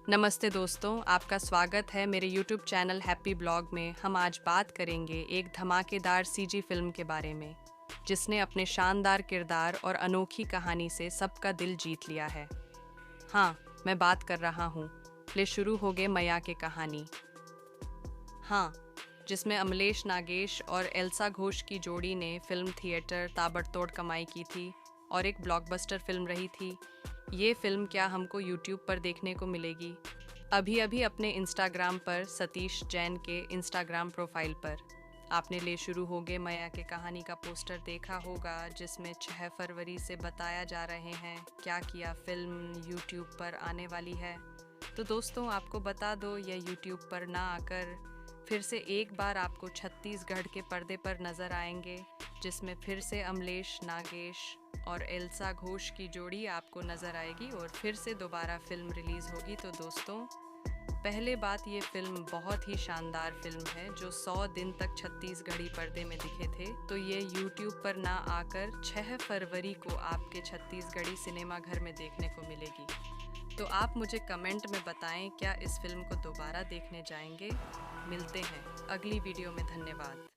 नमस्ते दोस्तों, आपका स्वागत है मेरे YouTube चैनल हैप्पी ब्लॉग में। हम आज बात करेंगे एक धमाकेदार सीजी फिल्म के बारे में, जिसने अपने शानदार किरदार और अनोखी कहानी से सबका दिल जीत लिया है। हाँ, मैं बात कर रहा हूँ ले शुरू हो गए मैया की कहानी। हाँ, जिसमें अमलेश नागेश और एल्सा घोष की जोड़ी ने फिल्म थिएटर ताबड़तोड़ कमाई की थी और एक ब्लॉकबस्टर फिल्म रही थी। ये फिल्म क्या हमको YouTube पर देखने को मिलेगी? अभी अभी अपने इंस्टाग्राम पर सतीश जैन के इंस्टाग्राम प्रोफाइल पर आपने ले शुरू हो गए मैया के कहानी का पोस्टर देखा होगा, जिसमें 6 फरवरी से बताया जा रहे हैं क्या किया फिल्म YouTube पर आने वाली है। तो दोस्तों, आपको बता दो, यह YouTube पर ना आकर फिर से एक बार आपको छत्तीसगढ़ के पर्दे पर नजर आएंगे, जिसमें फिर से अमलेश नागेश और एल्सा घोष की जोड़ी आपको नजर आएगी और फिर से दोबारा फिल्म रिलीज होगी। तो दोस्तों, पहले बात, ये फिल्म बहुत ही शानदार फिल्म है जो 100 दिन तक छत्तीसगढ़ी पर्दे में दिखे थे। तो ये YouTube पर ना आकर 6 फरवरी को आपके छत्तीसगढ़ी सिनेमा घर में देखने को मिलेगी। तो आप मुझे कमेंट में बताएं, क्या इस फिल्म को दोबारा देखने जाएंगे? मिलते हैं अगली वीडियो में। धन्यवाद।